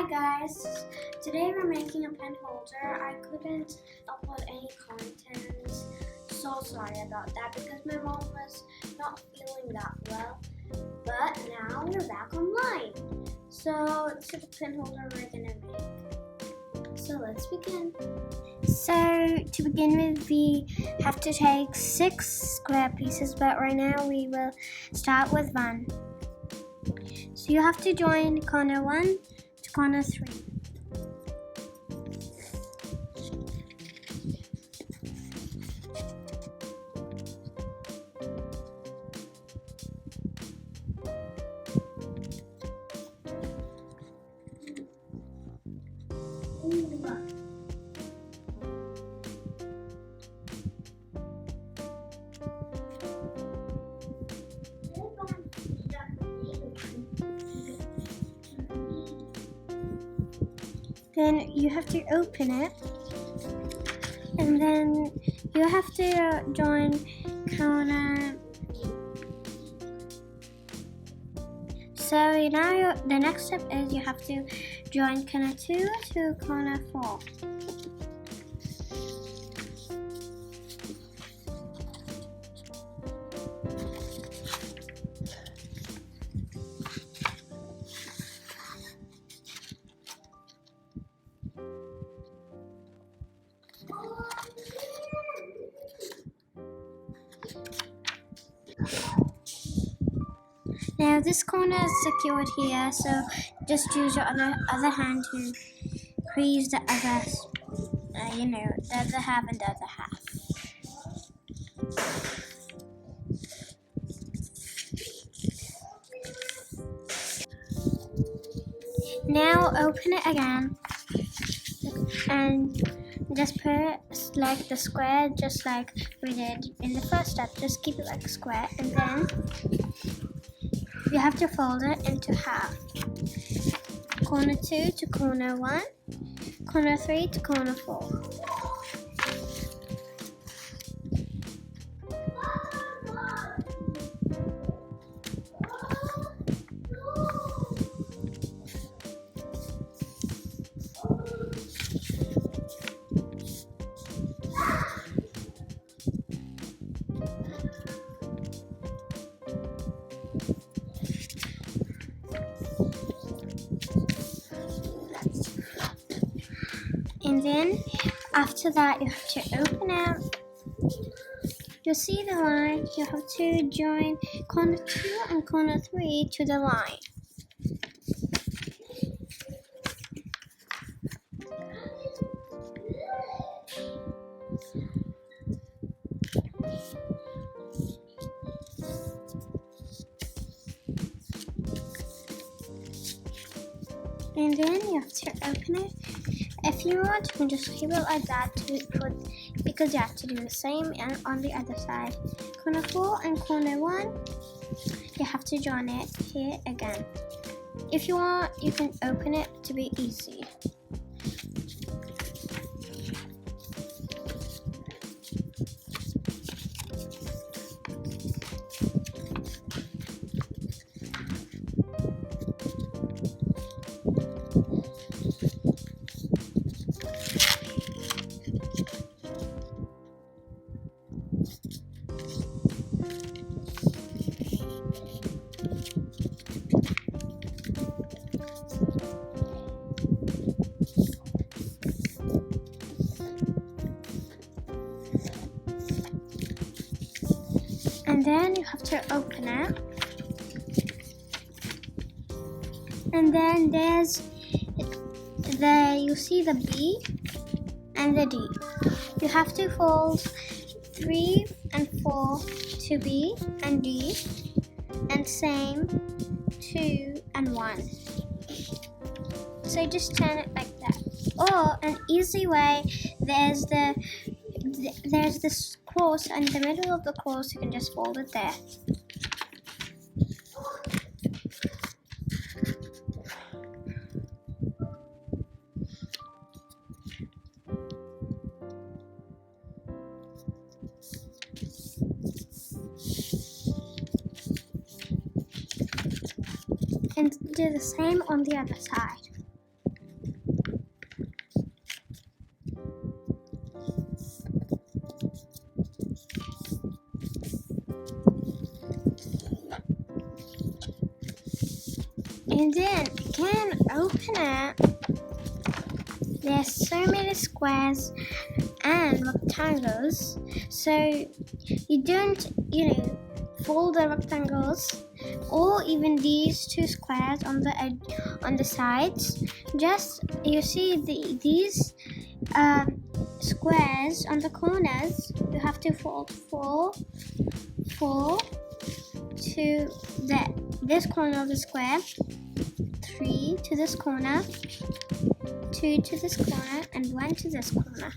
Hi guys, today we're making a pen holder. I couldn't upload any content, so sorry about that because my mom was not feeling that well. But now we're back online. So this is the pen holder we're gonna make. So let's begin. So to begin with, we have to take 6 square pieces, but right now we will start with 1. So you have to join corner 1 to corner 3. Then you have to open it, and then you have to join corner. So now the next step is you have to join corner 2 to corner 4. Now this corner is secured here, so just use your other hand to crease the other, the other half and the other half. Now open it again and just put it like the square, just like we did in the first step. Just keep it like a square, and then you have to fold it into half. Corner 2 to corner 1, corner 3 to corner 4. And then after that you have to open it. You'll see the line. You have to join corner 2 and corner 3 to the line. And then you have to open it. If you want, you can just keep it like that because you have to do the same and on the other side. Corner 4 and corner 1, you have to join it here again. If you want, you can open it to be easy. And then you have to open it. And then you see the B and the D. You have to fold 3 and 4 to B and D, and same 2 and 1. So just turn it like that. Or an easy way, there's this cross, and in the middle of the cross you can just fold it there. And do the same on the other side. And then again, open it. There's so many squares and rectangles, so you don't, fold the rectangles or even these two squares on the edge, on the sides. Just you see these squares on the corners. You have to fold four to this corner of the square, 3 to this corner, 2 to this corner, and 1 to this corner.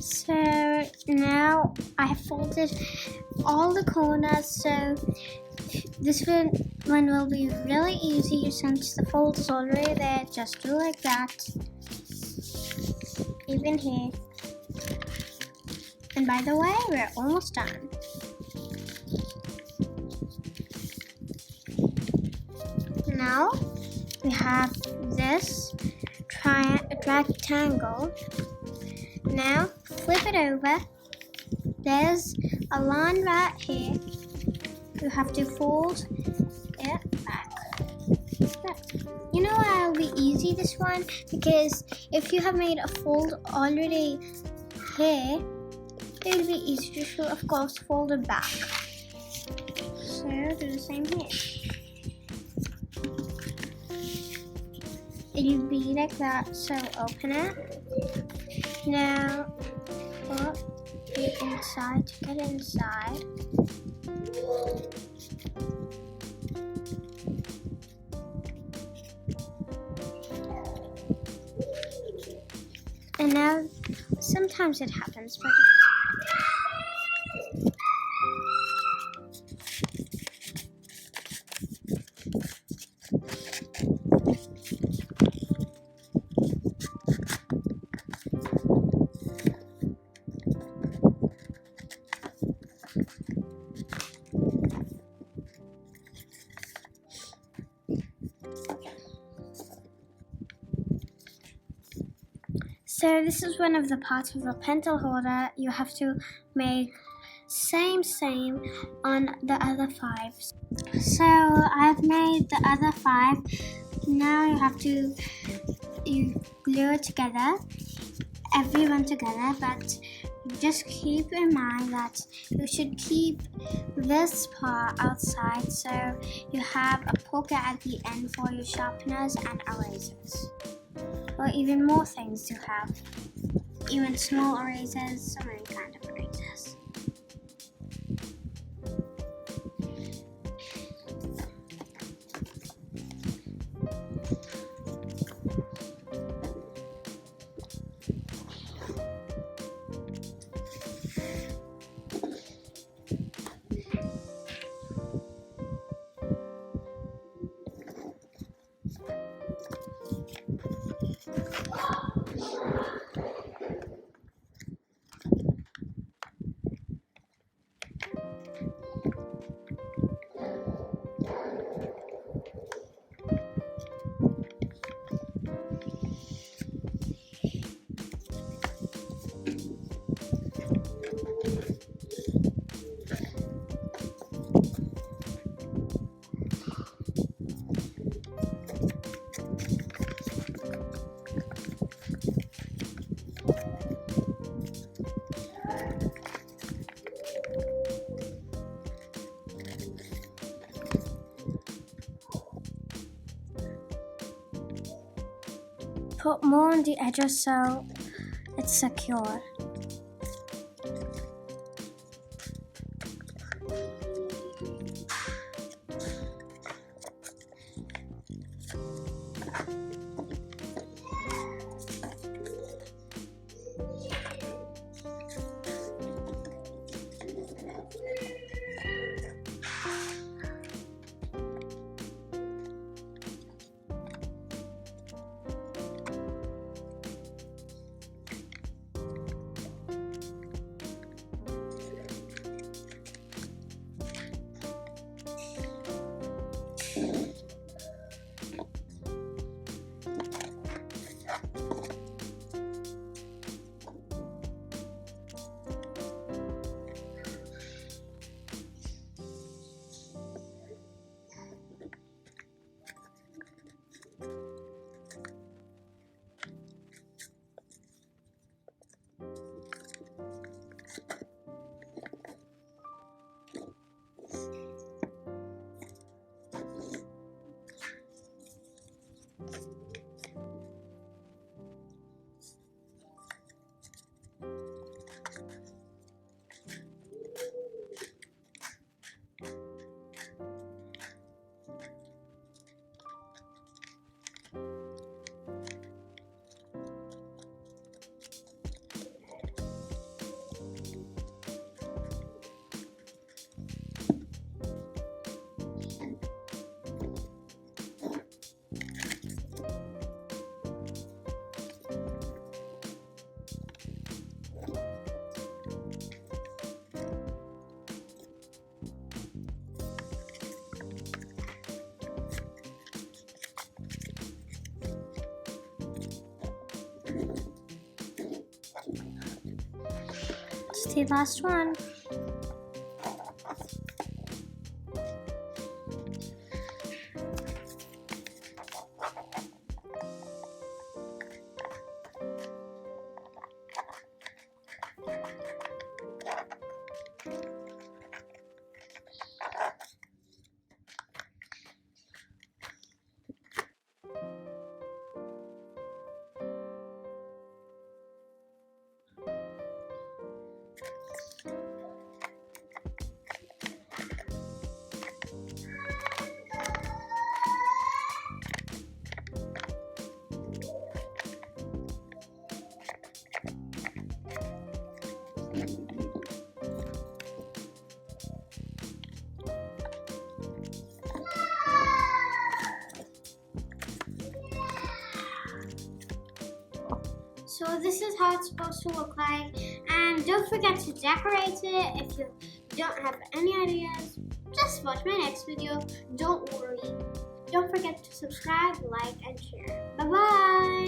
So now I have folded all the corners, so this one will be really easy since the fold is already there. Just do like that, even here. And by the way, we're almost done. Now we have this rectangle. Now flip it over. There's a line right here. You have to fold it back. You know why it'll be easy, this one? Because if you have made a fold already here, it will be easy to, of course, fold it back. So do the same here. It'll be like that, so open it. Now put it inside to get inside. And now sometimes it happens, but so this is one of the parts of the pencil holder. You have to make same on the other 5. So I've made the other 5. Now you glue it together, everyone together, but just keep in mind that you should keep this part outside so you have a poker at the end for your sharpeners and erasers. Or even more things to have. Even small erasers, so many kind of erasers. Put more on the edges so it's secure. is the last one. So this is how it's supposed to look like, and don't forget to decorate it. If you don't have any ideas, just watch my next video. Don't worry. Don't forget to subscribe, like, and share. Bye bye.